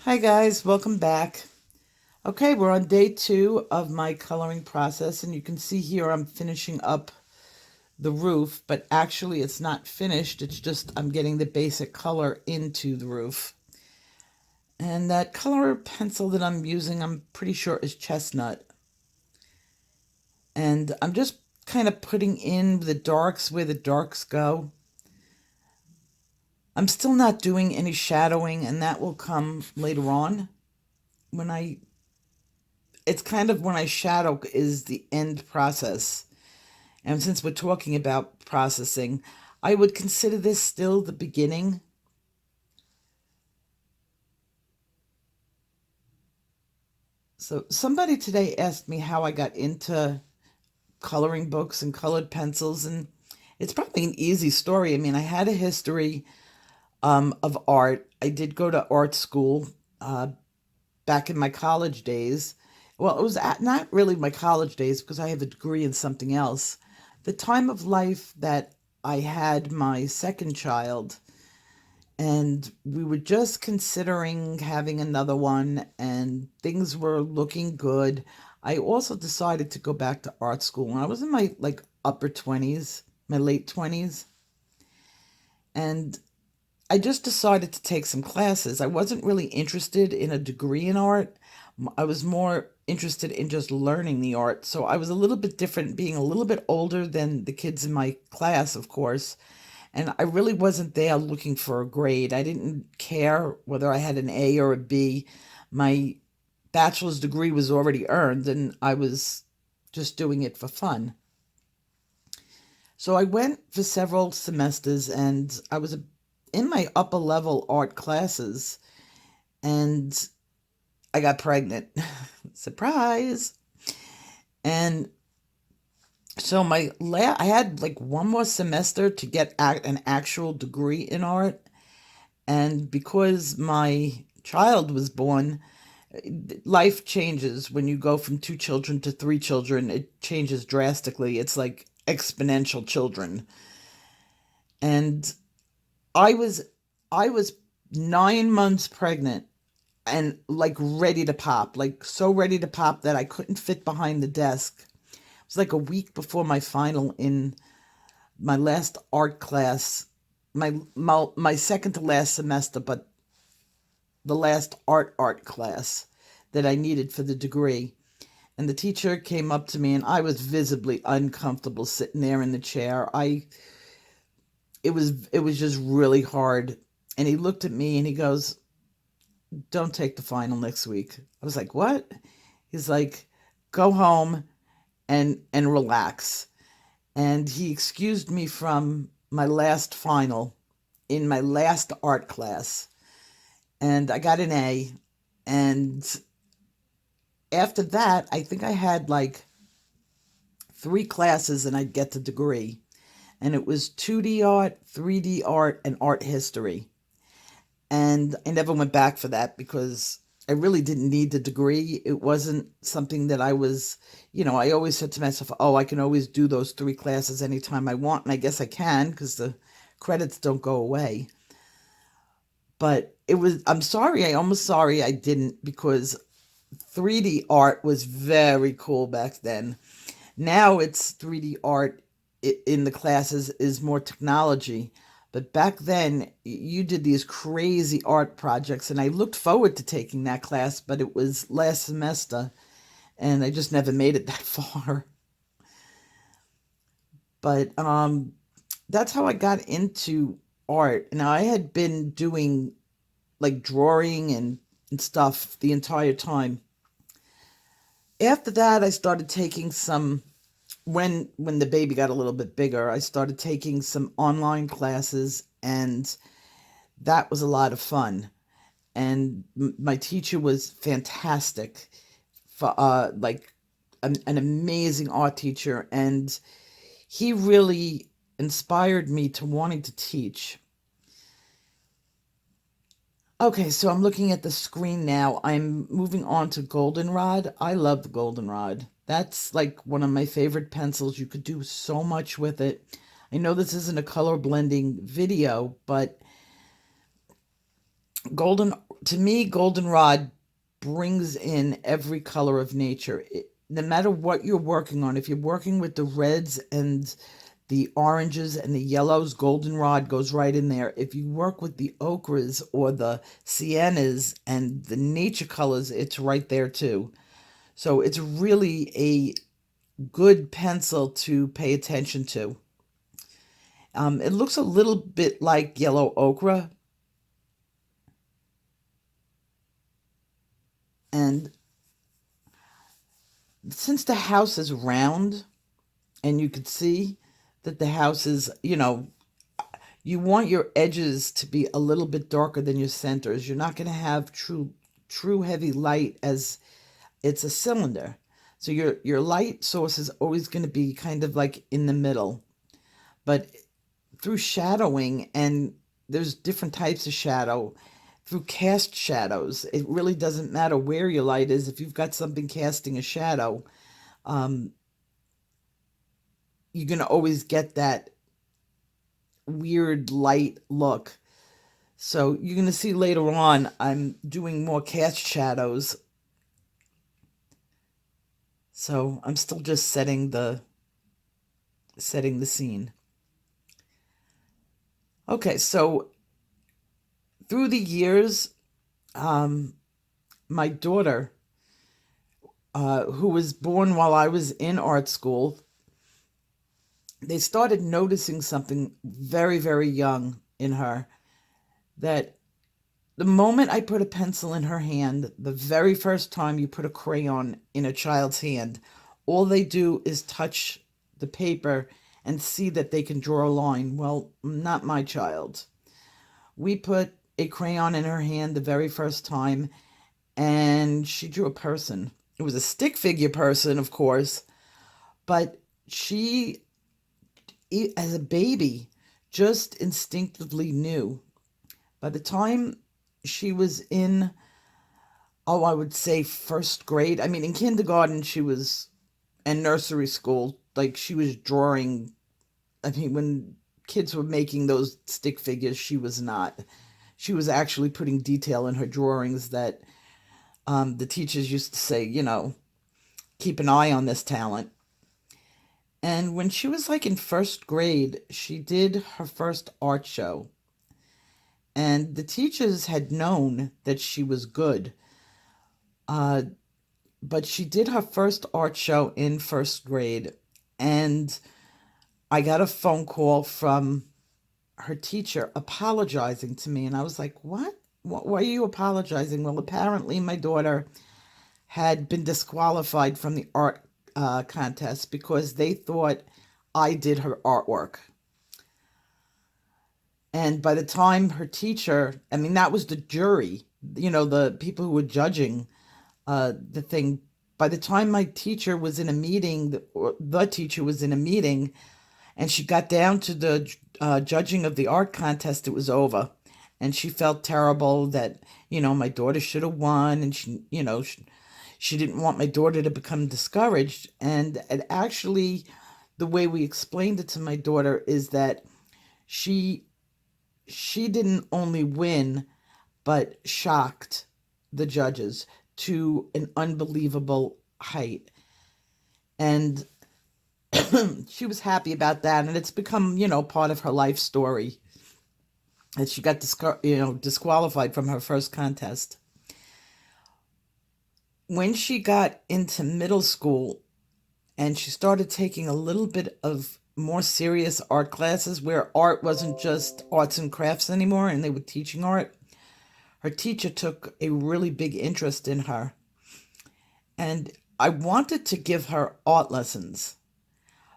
Hi guys, welcome back. Okay, we're on day 2 of my coloring process, and you can see here I'm finishing up the roof, but actually it's not finished. It's just I'm getting the basic color into the roof. And that color pencil that I'm using, I'm pretty sure is chestnut. And I'm just kind of putting in the darks where the darks go. I'm still not doing any shadowing, and that will come later on when it's kind of when I shadow is the end process. And since we're talking about processing, I would consider this still the beginning. So somebody today asked me how I got into coloring books and colored pencils, and it's probably an easy story. I mean, I had a history of art. I did go to art school back in my college days. Well, it was not really my college days because I have a degree in something else. The time of life that I had my second child, and we were just considering having another one, and things were looking good. I also decided to go back to art school, and I was in my upper 20s, my late 20s, and I just decided to take some classes. I wasn't really interested in a degree in art. I was more interested in just learning the art. So I was a little bit different, being a little bit older than the kids in my class, of course. And I really wasn't there looking for a grade. I didn't care whether I had an A or a B. My bachelor's degree was already earned, and I was just doing it for fun. So I went for several semesters, and I was in my upper level art classes, and I got pregnant. Surprise. And so I had like one more semester to get an actual degree in art, and because my child was born, life changes when you go from 2 children to 3 children. It changes drastically. It's like exponential children. And I was I was 9 months pregnant and like ready to pop, like so ready to pop that I couldn't fit behind the desk. It was like a week before my final in my last art class, my second to last semester, but the last art class that I needed for the degree. And the teacher came up to me, and I was visibly uncomfortable sitting there in the chair. It was just really hard. And he looked at me and he goes, "Don't take the final next week." I was like, "What?" He's like, "Go home and relax." And he excused me from my last final in my last art class, and I got an A. And after that, I think I had like 3 classes and I'd get the degree. And it was 2D art, 3D art, and art history. And I never went back for that because I really didn't need the degree. It wasn't something that I always said to myself, oh, I can always do those 3 classes anytime I want. And I guess I can because the credits don't go away. But I'm sorry, I almost sorry I didn't, because 3D art was very cool back then. Now it's 3D art in the classes is more technology. But back then, you did these crazy art projects, and I looked forward to taking that class, but it was last semester, and I just never made it that far. But that's how I got into art. Now, I had been doing like drawing and stuff the entire time. After that, I started taking some when the baby got a little bit bigger, I started taking some online classes, and that was a lot of fun. And my teacher was fantastic, for like an amazing art teacher, and he really inspired me to wanting to teach. Okay, so I'm looking at the screen now. I'm moving on to Goldenrod. I love the Goldenrod. That's like one of my favorite pencils. You could do so much with it. I know this isn't a color blending video, but Golden To me, Goldenrod brings in every color of nature. No matter what you're working on, if you're working with the reds and the oranges and the yellows, Goldenrod goes right in there. If you work with the ochres or the siennas and the nature colors, it's right there too. So it's really a good pencil to pay attention to. It looks a little bit like yellow ochre, and since the house is round and you could see that the house is, you want your edges to be a little bit darker than your centers. You're not going to have true heavy light as it's a cylinder. So your light source is always going to be kind of like in the middle. But through shadowing, and there's different types of shadow, through cast shadows, it really doesn't matter where your light is. If you've got something casting a shadow, um, you're going to always get that weird light look. So you're going to see later on, I'm doing more cast shadows. So I'm still just setting the scene. Okay, so through the years, my daughter, who was born while I was in art school, they started noticing something very, very young in her, that the moment I put a pencil in her hand, the very first time you put a crayon in a child's hand, all they do is touch the paper and see that they can draw a line. Well, not my child. We put a crayon in her hand the very first time, and she drew a person. It was a stick figure person, of course, but she, as a baby, just instinctively knew. By the time she was in, I would say first grade. I mean, in kindergarten, and nursery school, like she was drawing. I mean, when kids were making those stick figures, she was not. She was actually putting detail in her drawings that the teachers used to say, keep an eye on this talent. And when she was like in first grade, she did her first art show. And the teachers had known that she was good. But she did her first art show in first grade. And I got a phone call from her teacher apologizing to me. And I was like, what? Why are you apologizing? Well, apparently my daughter had been disqualified from the art contest because they thought I did her artwork. And by the time her teacher, I mean, that was the jury, the people who were judging the thing. By the time my teacher was in a meeting, the teacher was in a meeting, and she got down to the judging of the art contest, it was over. And she felt terrible that, my daughter should have won. And she didn't want my daughter to become discouraged. And actually, the way we explained it to my daughter is that she didn't only win, but shocked the judges to an unbelievable height. And she was happy about that. And it's become, part of her life story. And she got disqualified from her first contest. When she got into middle school and she started taking a little bit of more serious art classes where art wasn't just arts and crafts anymore and they were teaching art, her teacher took a really big interest in her. And I wanted to give her art lessons,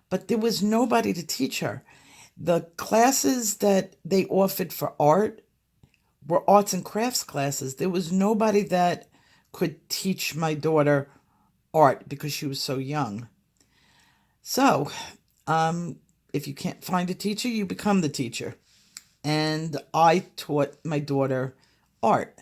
but there was nobody to teach her. The classes that they offered for art were arts and crafts classes. There was nobody that could teach my daughter art because she was so young. So, if you can't find a teacher, you become the teacher. And I taught my daughter art.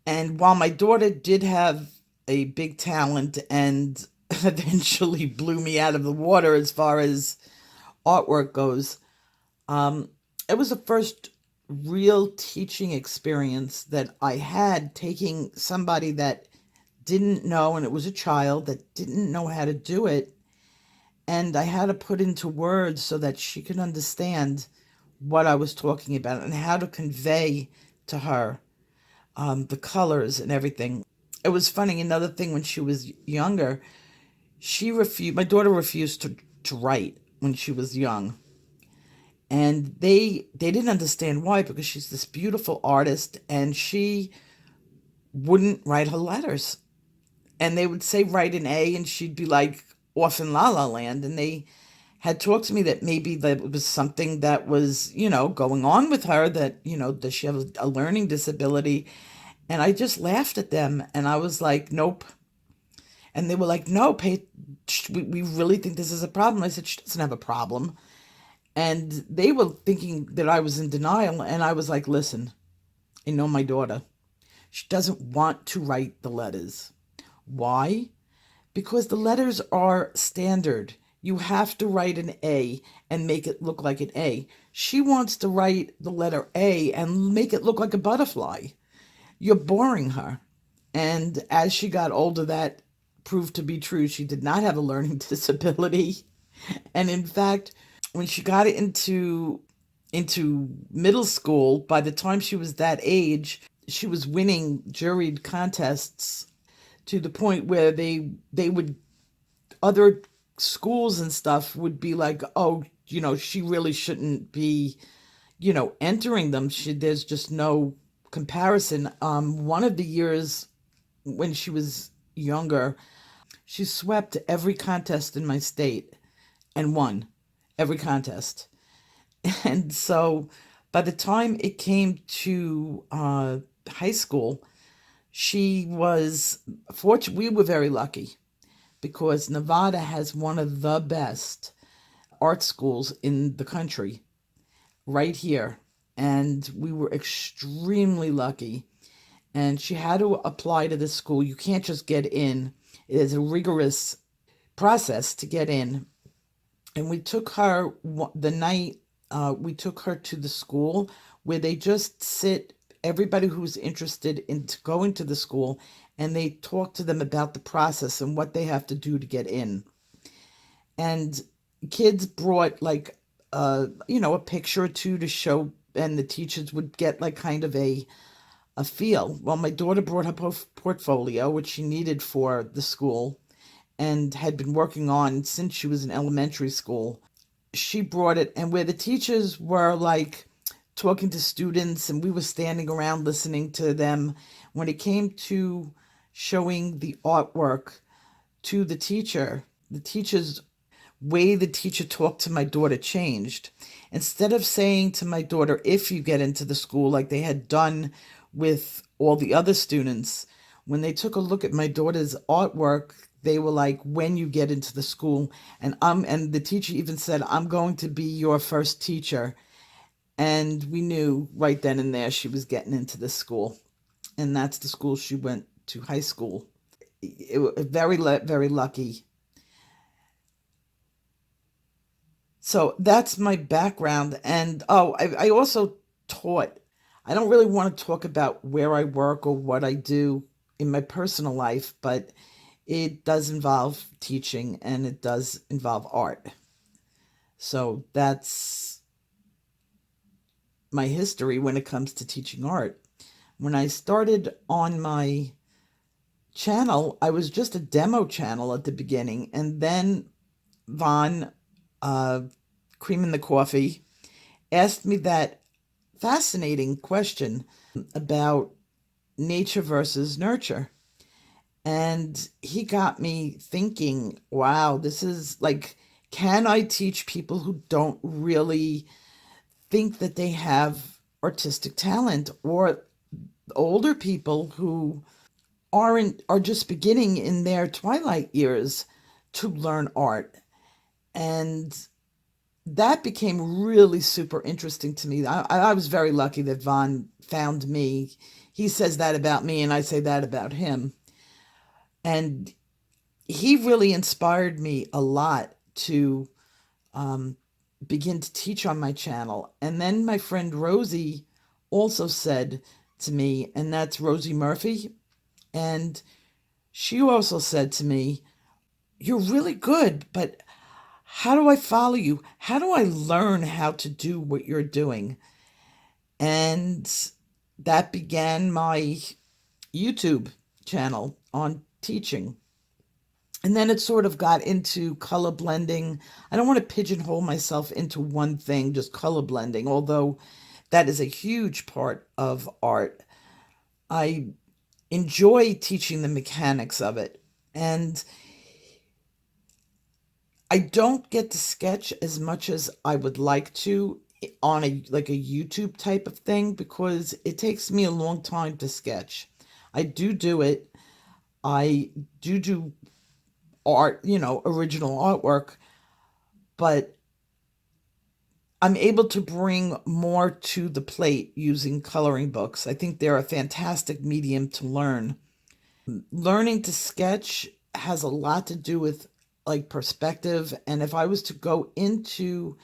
And while my daughter did have a big talent and eventually blew me out of the water as far as artwork goes, it was the real teaching experience that I had taking somebody that didn't know, and it was a child that didn't know how to do it, and I had to put into words so that she could understand what I was talking about and how to convey to her the colors and everything. It was funny. Another thing, when she was younger, she refused. My daughter refused to write when she was young, and they didn't understand why, because she's this beautiful artist and she wouldn't write her letters. And they would say write an A, and she'd be like off in la la land. And they had talked to me that maybe that was something that was, going on with her, that, does she have a learning disability? And I just laughed at them, and I was like, nope. And they were like, no, we really think this is a problem. I said, she doesn't have a problem. And they were thinking that I was in denial. And I was like, listen, I know my daughter. She doesn't want to write the letters. Why? Because the letters are standard. You have to write an A and make it look like an A. She wants to write the letter A and make it look like a butterfly. You're boring her. And as she got older, that proved to be true. She did not have a learning disability. And in fact, when she got into middle school, by the time she was that age, she was winning juried contests to the point where they would, other schools and stuff would be like, oh, she really shouldn't be, entering them. There's just no comparison. One of the years when she was younger, she swept every contest in my state and won every contest. And so by the time it came to high school, she was fortunate. We were very lucky because Nevada has one of the best art schools in the country right here. And we were extremely lucky. And she had to apply to this school. You can't just get in. It is a rigorous process to get in. And we took her the night we took her to the school, where they just sit everybody who's interested in going to the school, and they talk to them about the process and what they have to do to get in. And kids brought like a picture or two to show, and the teachers would get like kind of a feel. Well, my daughter brought her portfolio, which she needed for the school and had been working on since she was in elementary school. She brought it, and where the teachers were like talking to students and we were standing around listening to them, when it came to showing the artwork to the teacher's way the teacher talked to my daughter changed. Instead of saying to my daughter, if you get into the school, like they had done with all the other students, when they took a look at my daughter's artwork, they were like, when you get into the school. And the teacher even said, I'm going to be your first teacher. And we knew right then and there she was getting into this school. And that's the school she went to high school. It was very lucky. So that's my background. And I also taught. I don't really want to talk about where I work or what I do in my personal life, but it does involve teaching and it does involve art. So that's my history when it comes to teaching art. When I started on my channel, I was just a demo channel at the beginning, and then Von, uh, Cream in the Coffee, asked me that fascinating question about nature versus nurture. And he got me thinking, wow, this is like, can I teach people who don't really think that they have artistic talent, or older people who are just beginning in their twilight years to learn art? And that became really super interesting to me. I was very lucky that Von found me. He says that about me, and I say that about him. And he really inspired me a lot to um, begin to teach on my channel. And then my friend Rosie also said to me, and that's Rosie Murphy. And she also said to me, "You're really good, but how do I follow you? How do I learn how to do what you're doing?" And that began my YouTube channel on teaching. And then it sort of got into color blending. I don't want to pigeonhole myself into one thing, just color blending, although that is a huge part of art. I enjoy teaching the mechanics of it. And I don't get to sketch as much as I would like to on a like a YouTube type of thing because it takes me a long time to sketch. I do it. I do art, original artwork, but I'm able to bring more to the plate using coloring books. I think they're a fantastic medium to learn. Learning to sketch has a lot to do with like perspective, and if I was to go into,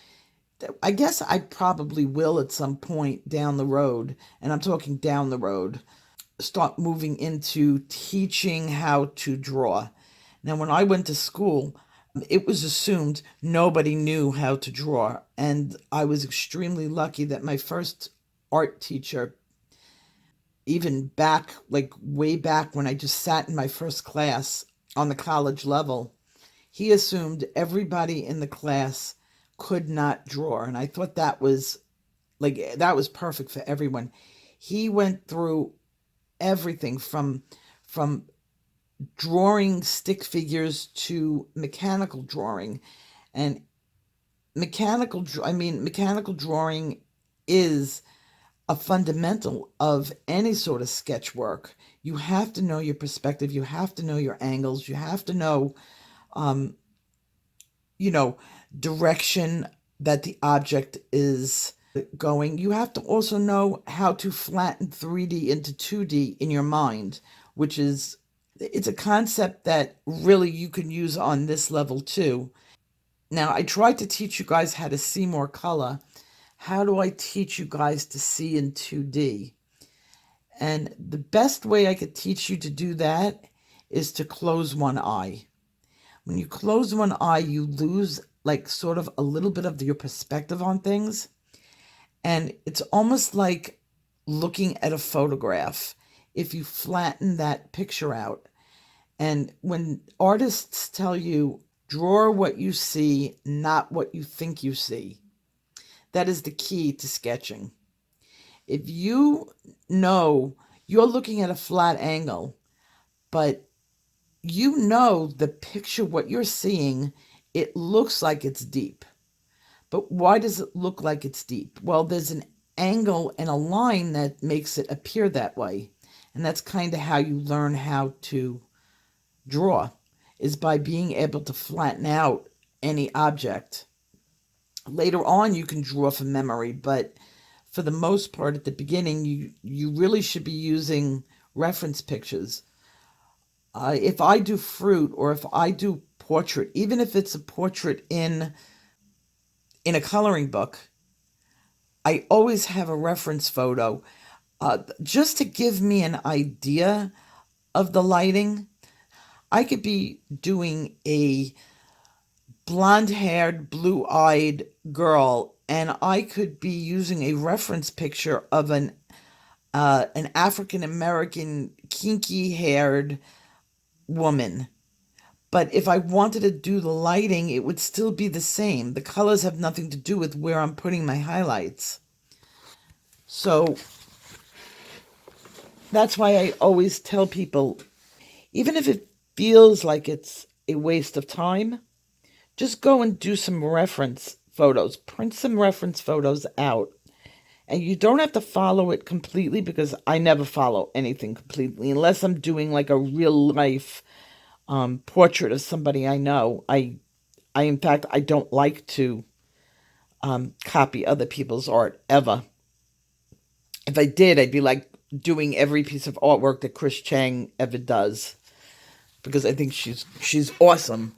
I guess I probably will at some point down the road, and I'm talking down the road, start moving into teaching how to draw. Now, when I went to school, it was assumed nobody knew how to draw. And I was extremely lucky that my first art teacher, even back, like way back when I just sat in my first class on the college level, he assumed everybody in the class could not draw. And I thought that was perfect for everyone. He went through everything from drawing stick figures to mechanical drawing. And mechanical drawing is a fundamental of any sort of sketch work. You have to know your perspective, you have to know your angles, you have to know um you know direction that the object is going. You have to also know how to flatten 3D into 2D in your mind, which is it's a concept that really you can use on this level too. Now, I tried to teach you guys how to see more color. How do I teach you guys to see in 2D? And the best way I could teach you to do that is to close one eye. When you close one eye, you lose like sort of a little bit of your perspective on things. And it's almost like looking at a photograph if you flatten that picture out. And when artists tell you, draw what you see, not what you think you see, that is the key to sketching. If you know you're looking at a flat angle, but you know the picture, what you're seeing, it looks like it's deep. But why does it look like it's deep? Well, there's an angle and a line that makes it appear that way. And that's kind of how you learn how to draw, is by being able to flatten out any object. Later on, you can draw from memory, but for the most part, at the beginning, you really should be using reference pictures. If I do fruit or if I do portrait, even if it's a portrait in a coloring book, I always have a reference photo just to give me an idea of the lighting. I could be doing a blonde haired, blue eyed girl, and I could be using a reference picture of an African American kinky haired woman. But if I wanted to do the lighting, it would still be the same. The colors have nothing to do with where I'm putting my highlights. So that's why I always tell people, even if it feels like it's a waste of time, just go and do some reference photos. Print some reference photos out. And you don't have to follow it completely because I never follow anything completely unless I'm doing like a real life portrait of somebody I know. I in fact, I don't like to copy other people's art ever. If I did, I'd be like doing every piece of artwork that Chris Chang ever does because I think she's awesome.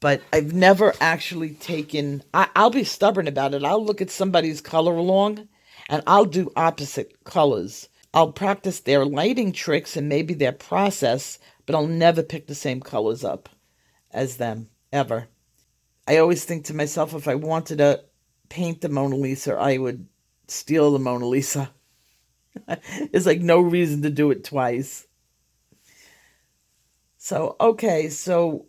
But I've never actually taken. I'll be stubborn about it. I'll look at somebody's color along, And I'll do opposite colors. I'll practice their lighting tricks and maybe their process, but I'll never pick the same colors up as them, ever. I always think to myself, if I wanted to paint the Mona Lisa, I would steal the Mona Lisa. There's like no reason to do it twice. So, okay, so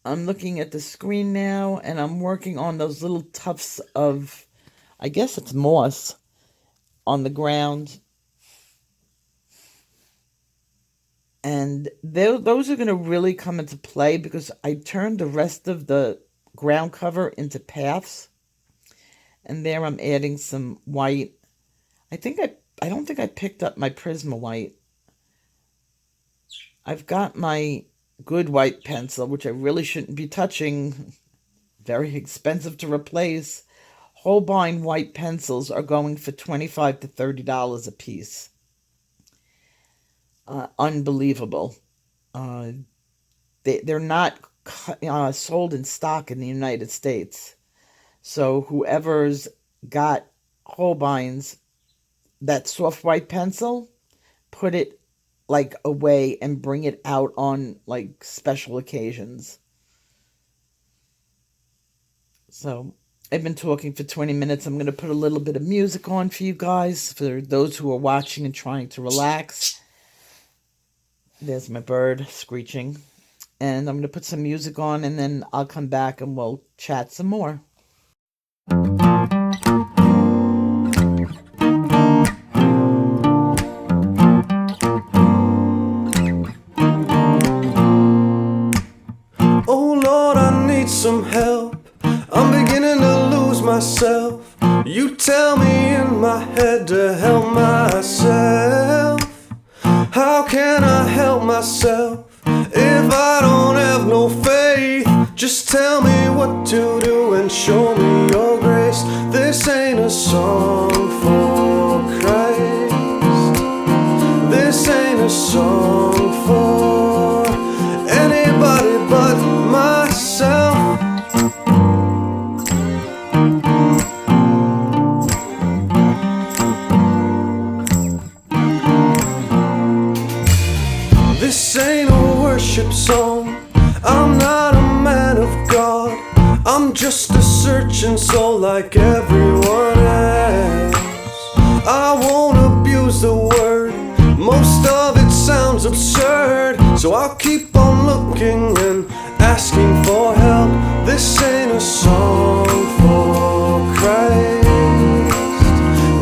I'm looking at the screen now and I'm working on those little tufts of, I guess it's moss on the ground. And those are going to really come into play because I turned the rest of the ground cover into paths. And there I'm adding some white. I don't think I picked up my Prisma white. I've got my good white pencil, which I really shouldn't be touching. Very expensive to replace. Holbein white pencils are going for $25 to $30 a piece. Unbelievable. They're not sold in stock in the United States. So whoever's got Holbein's, that soft white pencil, put it like away and bring it out on like special occasions. So I've been talking for 20 minutes. I'm going to put a little bit of music on for you guys, for those who are watching and trying to relax. There's my bird screeching. And I'm going to put some music on and then I'll come back and we'll chat some more. Oh Lord, I need some help. I'm beginning to lose myself. You tell me in my head to help myself. How can I help myself if I don't have no faith? Just tell me what to do and show me your grace. This ain't a song for Christ. This ain't a song for anybody but myself. This ain't a worship song. I'm not a man of God. I'm just a searching soul like everyone else. I won't abuse the word. Most of it sounds absurd. So I'll keep on looking and asking for help. This ain't a song for Christ.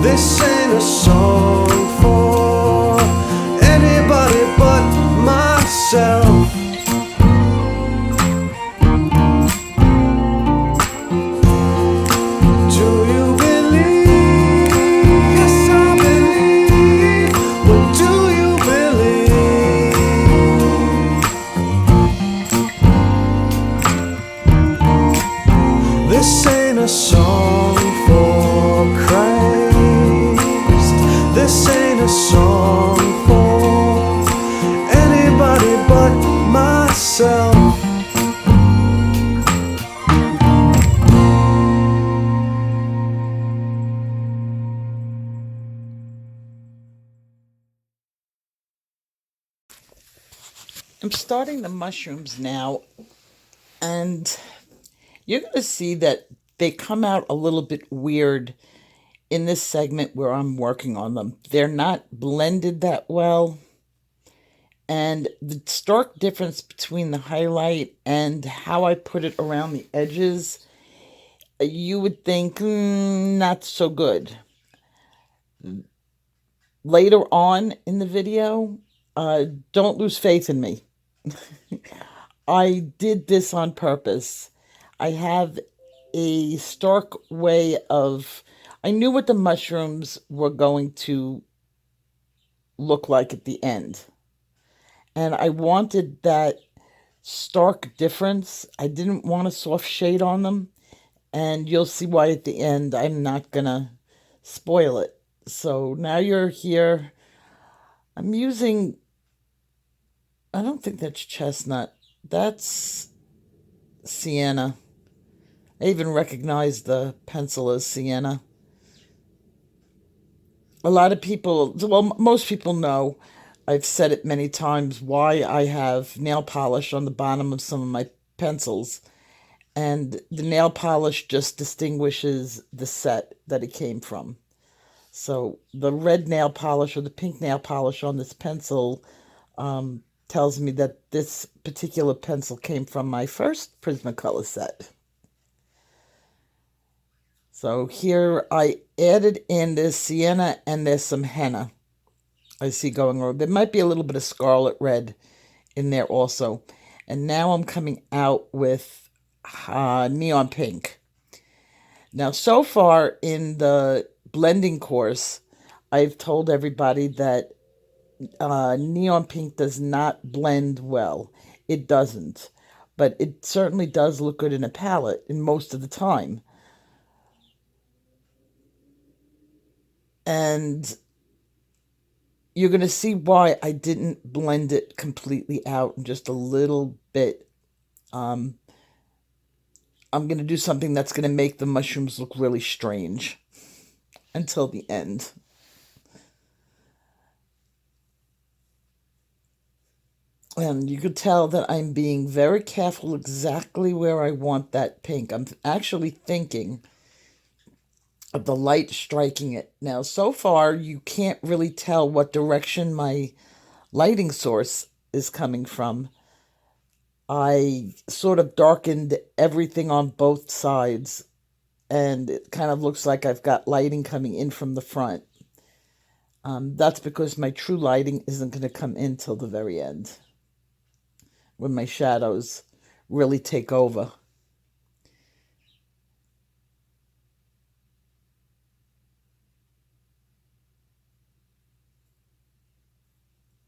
This ain't a song for anybody but myself. Do you believe? Yes, I believe. What do you believe? This ain't a song for Christ. This ain't a song for anybody but myself. I'm starting the mushrooms now, and you're going to see that they come out a little bit weird in this segment where I'm working on them. They're not blended that well, and the stark difference between the highlight and how I put it around the edges, you would think, not so good. Later on in the video, don't lose faith in me. I did this on purpose. I have a stark way of, I knew what the mushrooms were going to look like at the end. And I wanted that stark difference. I didn't want a soft shade on them. And you'll see why at the end I'm not going to spoil it. So now you're here. I'm using, I don't think that's chestnut. That's sienna. I even recognize the pencil as sienna. A lot of people, well, most people know, I've said it many times, why I have nail polish on the bottom of some of my pencils. And the nail polish just distinguishes the set that it came from. So the red nail polish or the pink nail polish on this pencil tells me that this particular pencil came from my first Prismacolor set. So here I added in this sienna and there's some henna I see going on. There might be a little bit of scarlet red in there also. And now I'm coming out with neon pink. Now, so far in the blending course, I've told everybody that neon pink does not blend well. It doesn't. But it certainly does look good in a palette in most of the time. And you're going to see why I didn't blend it completely out and just a little bit. I'm going to do something that's going to make the mushrooms look really strange until the end. And you could tell that I'm being very careful exactly where I want that pink. I'm actually thinking of the light striking it. Now, so far, you can't really tell what direction my lighting source is coming from. I sort of darkened everything on both sides, and it kind of looks like I've got lighting coming in from the front. That's because my true lighting isn't going to come in till the very end, when my shadows really take over.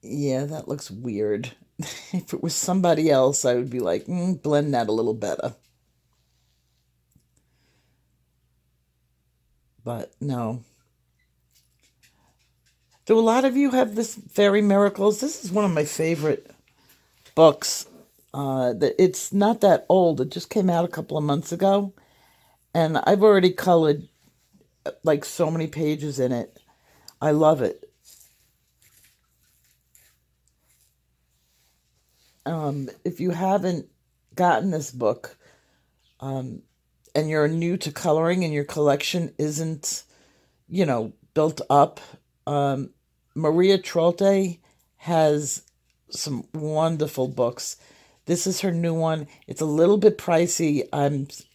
Yeah, that looks weird. If it was somebody else, I would be like, blend that a little better. But no. Do a lot of you have this Fairy Miracles? This is one of my favorite books. It's not that old. It just came out a couple of months ago. And I've already colored like so many pages in it. I love it. If you haven't gotten this book, and you're new to coloring and your collection isn't, built up, Maria Trolte has some wonderful books. This is her new one. It's a little bit pricey.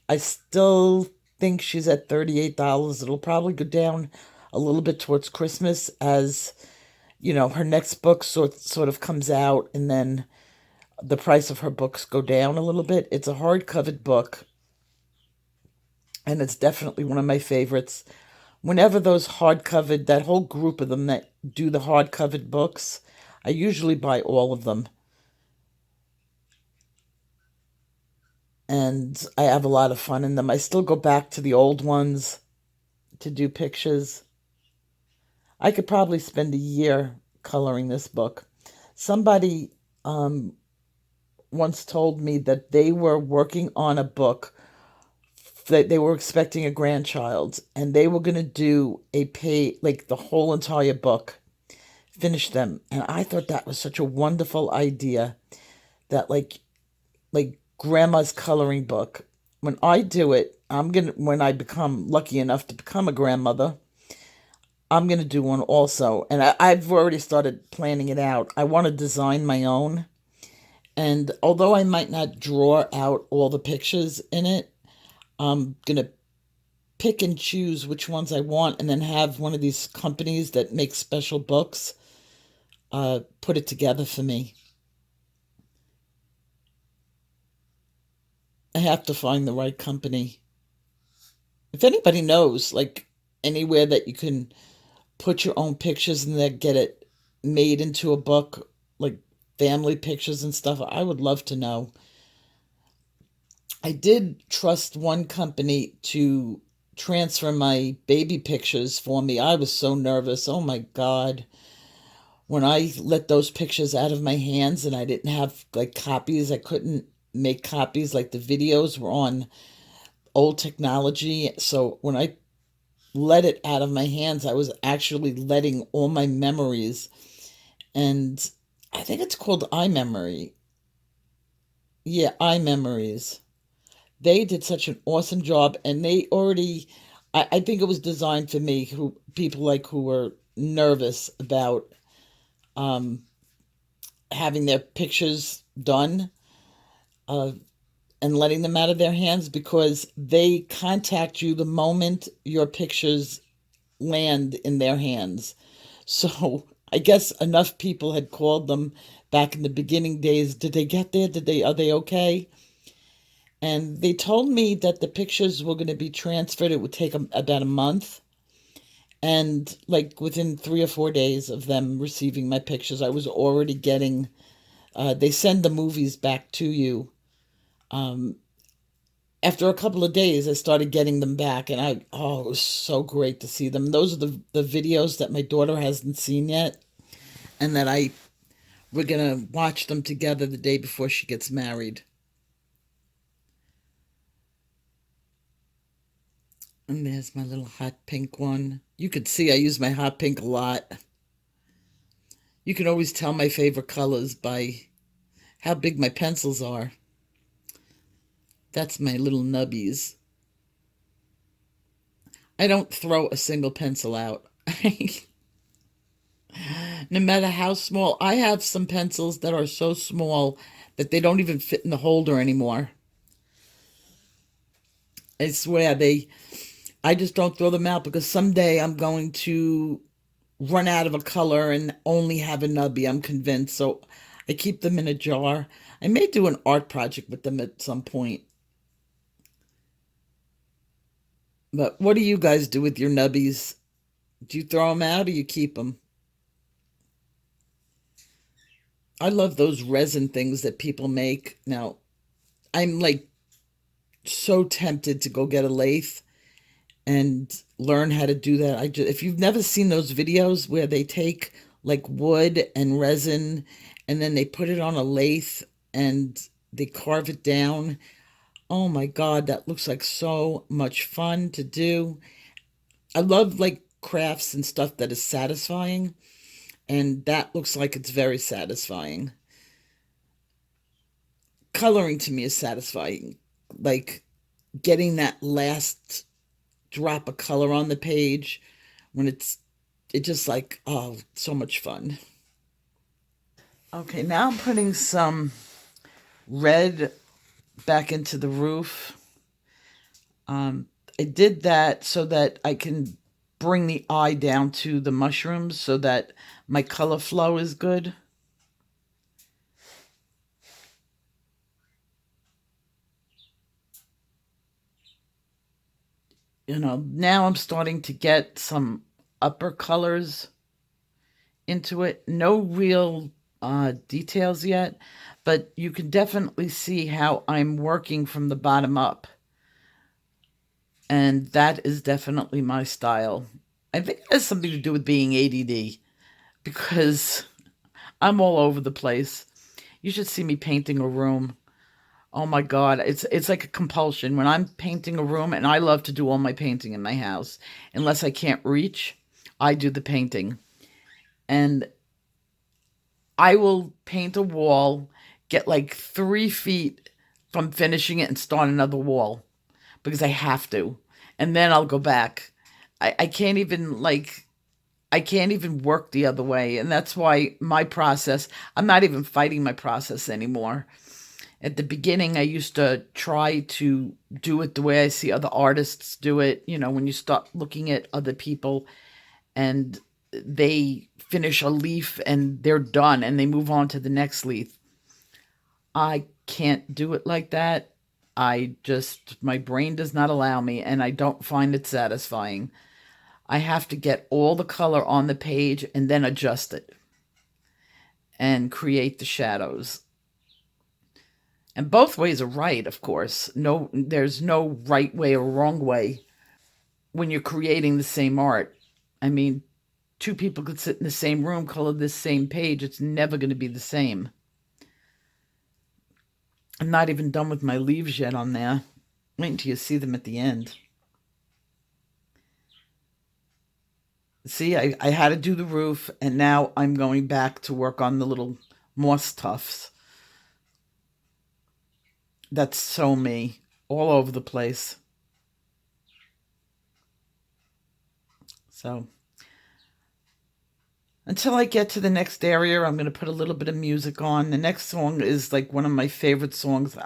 I still think she's at $38. It'll probably go down a little bit towards Christmas as, her next book sort of comes out, and then the price of her books go down a little bit. It's a hardcover book, and it's definitely one of my favorites. Whenever that whole group of them that do the hard-covered books, I usually buy all of them. And I have a lot of fun in them. I still go back to the old ones to do pictures. I could probably spend a year coloring this book. Somebody once told me that they were working on a book, that they were expecting a grandchild, and they were going to do like the whole entire book, finish them. And I thought that was such a wonderful idea, that like grandma's coloring book. When I do it, when I become lucky enough to become a grandmother, I'm gonna do one also. And I've already started planning it out. I want to design my own. And although I might not draw out all the pictures in it, I'm gonna pick and choose which ones I want, and then have one of these companies that make special books put it together for me. I have to find the right company. If anybody knows, like, anywhere that you can put your own pictures and then get it made into a book, like family pictures and stuff, I would love to know. I did trust one company to transfer my baby pictures for me. I was so nervous. Oh my God. When I let those pictures out of my hands and I didn't have like copies, I couldn't make copies. Like, the videos were on old technology. So when I let it out of my hands. I was actually letting all my memories, and I think it's called iMemory. Yeah, iMemories. They did such an awesome job, and they already, I think it was designed for me, who people like who were nervous about um, having their pictures done uh, and letting them out of their hands, because they contact you the moment your pictures land in their hands. So I guess enough people had called them back in the beginning days. Did they get there? Are they okay? And they told me that the pictures were going to be transferred. It would take about a month. And like within 3 or 4 days of them receiving my pictures, I was already getting, they send the movies back to you. Um, After a couple of days, I started getting them back, and it was so great to see them. Those are the videos that my daughter hasn't seen yet, and that we're gonna watch them together the day before she gets married. And there's my little hot pink one. You could see I use my hot pink a lot. You can always tell my favorite colors by how big my pencils are. That's my little nubbies. I don't throw a single pencil out. No matter how small. I have some pencils that are so small that they don't even fit in the holder anymore. I swear I just don't throw them out, because someday I'm going to run out of a color and only have a nubby, I'm convinced. So I keep them in a jar. I may do an art project with them at some point. But what do you guys do with your nubbies? Do you throw them out or you keep them? I love those resin things that people make. Now, I'm like so tempted to go get a lathe and learn how to do that. If you've never seen those videos where they take like wood and resin and then they put it on a lathe and they carve it down. Oh my God, that looks like so much fun to do. I love like crafts and stuff that is satisfying, and that looks like it's very satisfying. Coloring to me is satisfying. Like getting that last drop of color on the page when it just like, oh, so much fun. Okay, now I'm putting some red back into the roof. I did that so that I can bring the eye down to the mushrooms so that my color flow is good. Now I'm starting to get some upper colors into it. No real details yet, but you can definitely see how I'm working from the bottom up. And that is definitely my style. I think it has something to do with being ADD, because I'm all over the place. You should see me painting a room. Oh my God, it's like a compulsion. When I'm painting a room, and I love to do all my painting in my house, unless I can't reach, I do the painting. And I will paint a wall, get like 3 feet from finishing it and start another wall because I have to. And then I'll go back. I can't even I can't even work the other way. And that's why my process, I'm not even fighting my process anymore. At the beginning, I used to try to do it the way I see other artists do it. When you start looking at other people and they finish a leaf and they're done and they move on to the next leaf. I can't do it like that. My brain does not allow me, and I don't find it satisfying. I have to get all the color on the page and then adjust it and create the shadows. And both ways are right, of course. No, there's no right way or wrong way when you're creating the same art. I mean, two people could sit in the same room, color this same page. It's never going to be the same. I'm not even done with my leaves yet on there. Wait until you see them at the end. See, I had to do the roof, and now I'm going back to work on the little moss tufts. That's so me, all over the place. So until I get to the next area, I'm going to put a little bit of music on. The next song is like one of my favorite songs.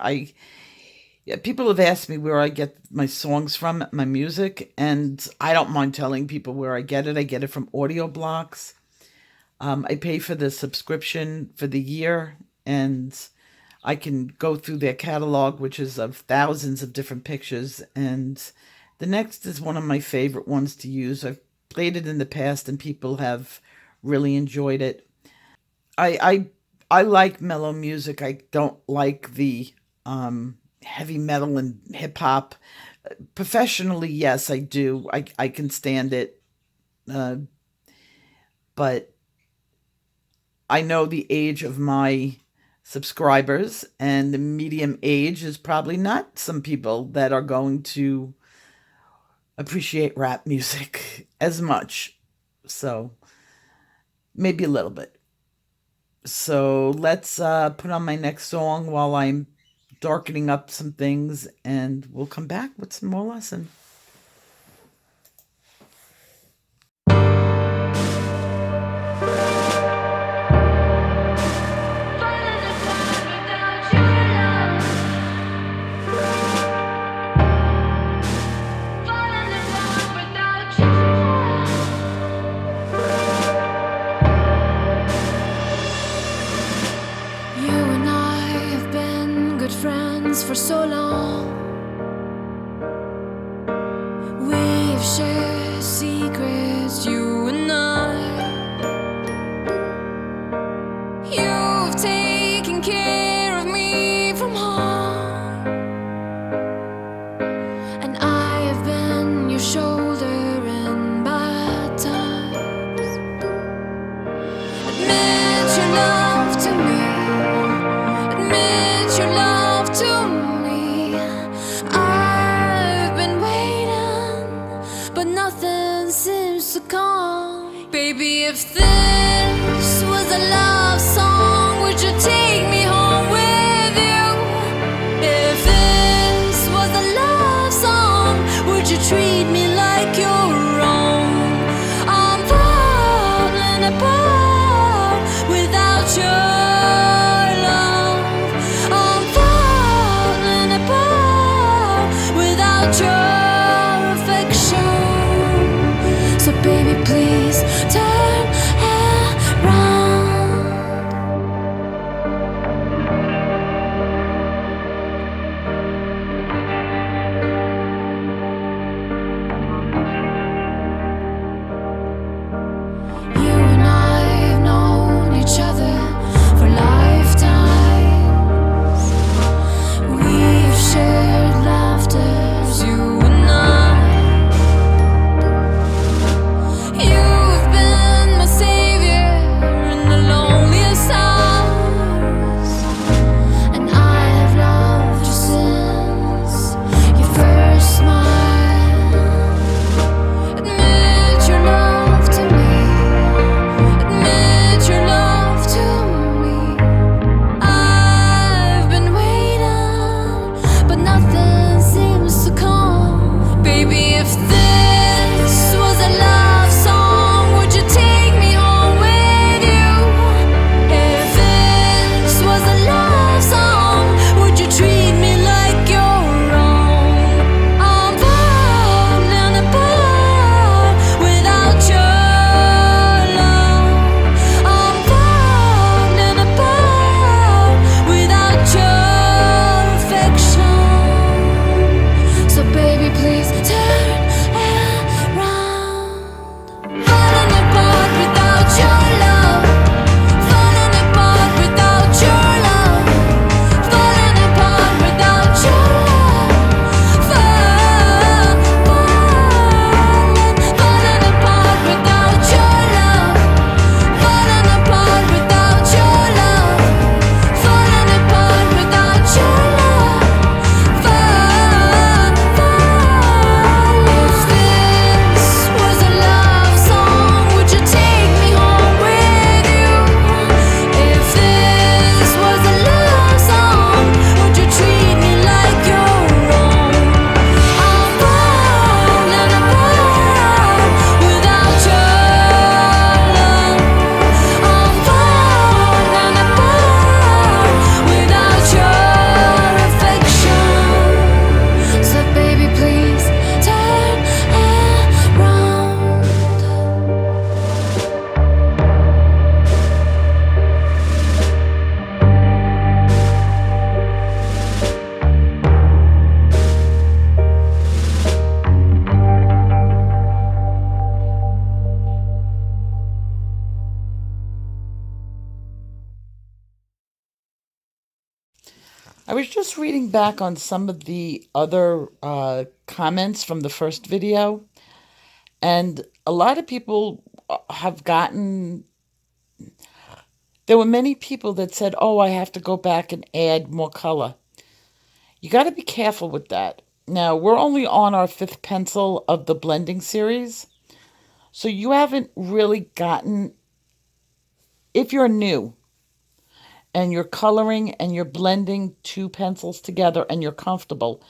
Yeah, people have asked me where I get my songs from, my music, and I don't mind telling people where I get it. I get it from Audio Blocks. I pay for the subscription for the year, and I can go through their catalog, which is of thousands of different pictures. And the next is one of my favorite ones to use. I've played it in the past, and people have really enjoyed it. I like mellow music. I don't like the heavy metal and hip hop. Professionally, yes, I do. I can stand it, uh, but I know the age of my subscribers, and the medium age is probably not some people that are going to appreciate rap music as much. So maybe a little bit. So let's put on my next song while I'm darkening up some things, and we'll come back with some more lesson. For so long, we've shared secrets, you and I. You've taken care of me from harm, and I have been your shoulder in bad times. Admit your love to me. Admit your love to me. Nothing seems to come. Baby, if this was a love song, would you take me home with you? If this was a love song, would you treat me like your own? I'm falling apart without your love. I'm falling apart without your affection. So baby, please turn around. You and I have known each other for lifetimes. We've shared laughters, you and I. You was just reading back on some of the other comments from the first video, and a lot of people have gotten. There were many people that said, oh, I have to go back and add more color. You got to be careful with that. Now, we're only on our 5th pencil of the blending series, so you haven't really gotten, if you're new and you're coloring and you're blending 2 pencils together and you're comfortable,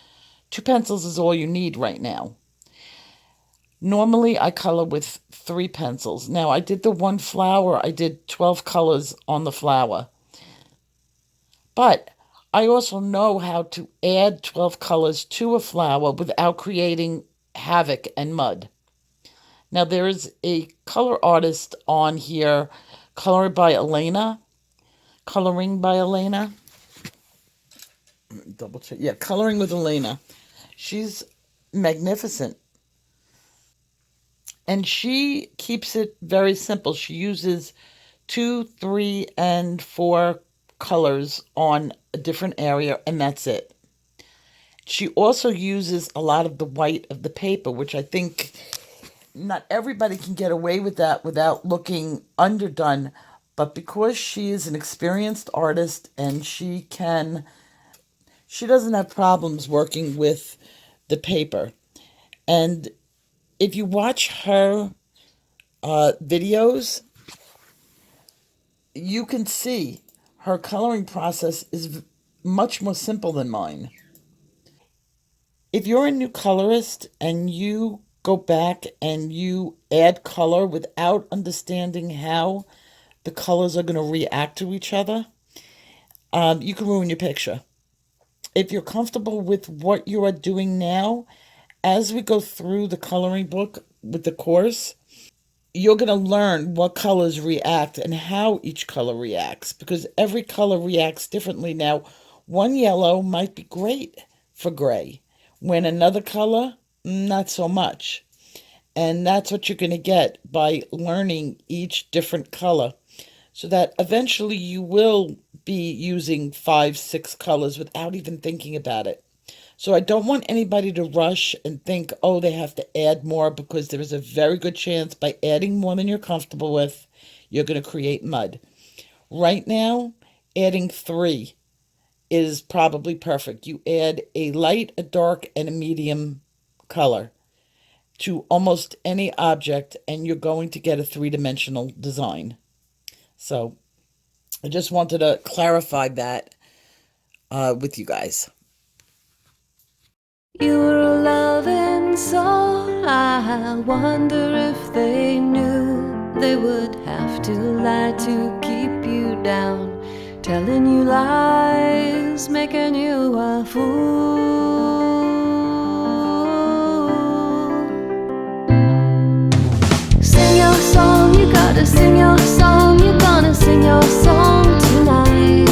2 pencils is all you need right now. Normally, I color with 3 pencils. Now, I did the one flower. I did 12 colors on the flower. But I also know how to add 12 colors to a flower without creating havoc and mud. Now, there is a color artist on here, Coloring by Elena. Double check. Yeah, Coloring with Elena. She's magnificent. And she keeps it very simple. She uses 2, 3, and 4 colors on a different area, and that's it. She also uses a lot of the white of the paper, which I think not everybody can get away with that without looking underdone. But because she is an experienced artist and she doesn't have problems working with the paper. And if you watch her videos, you can see her coloring process is much more simple than mine. If you're a new colorist and you go back and you add color without understanding how the colors are going to react to each other, you can ruin your picture. If you're comfortable with what you are doing now, as we go through the coloring book with the course, you're going to learn what colors react and how each color reacts, because every color reacts differently. Now, one yellow might be great for gray, when another color, not so much. And that's what you're going to get by learning each different color, so that eventually you will be using 5, 6 colors without even thinking about it. So I don't want anybody to rush and think, oh, they have to add more, because there is a very good chance by adding more than you're comfortable with, you're going to create mud. Right now, adding 3 is probably perfect. You add a light, a dark, and a medium color to almost any object, and you're going to get a 3-dimensional design. So I just wanted to clarify that with you guys. You're a loving soul. I wonder if they knew they would have to lie to keep you down, telling you lies, making you a fool. Sing your song, you gotta sing your song, you're gonna sing your song tonight.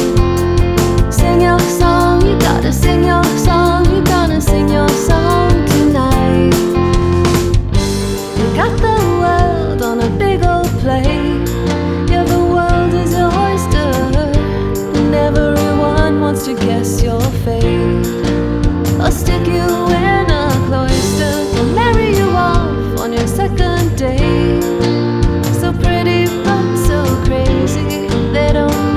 Sing your song, you gotta sing your song, you're gonna sing your song tonight. You got the world on a big old plate. Yeah, the world is your oyster, and everyone wants to guess your fate. I'll stick you in a cloister, I'll marry you off on your second date. So pretty but so crazy, they don't know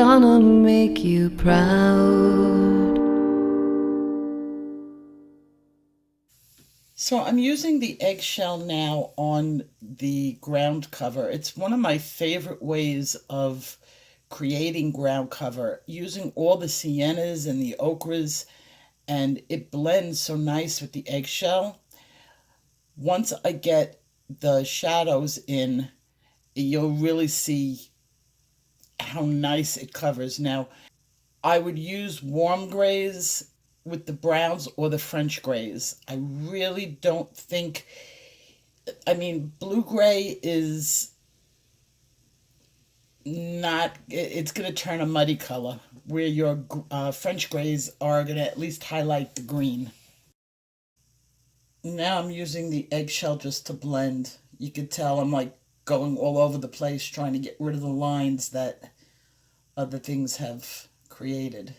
gonna make you proud. So I'm using the eggshell now on the ground cover. It's one of my favorite ways of creating ground cover, using all the siennas and the ochres, and it blends so nice with the eggshell. Once I get the shadows in, you'll really see how nice it covers. Now, I would use warm grays with the browns or the French grays. I really don't think, I mean, blue gray is not, it's going to turn a muddy color, where your French grays are going to at least highlight the green. Now I'm using the eggshell just to blend. You could tell I'm like going all over the place trying to get rid of the lines that other things have created.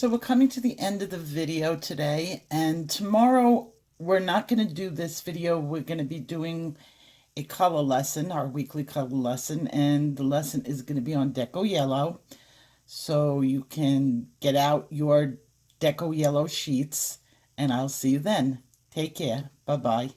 So we're coming to the end of the video today, and tomorrow we're not going to do this video. We're going to be doing a color lesson, our weekly color lesson, and the lesson is going to be on Deco Yellow. So you can get out your Deco Yellow sheets, and I'll see you then. Take care. Bye-bye.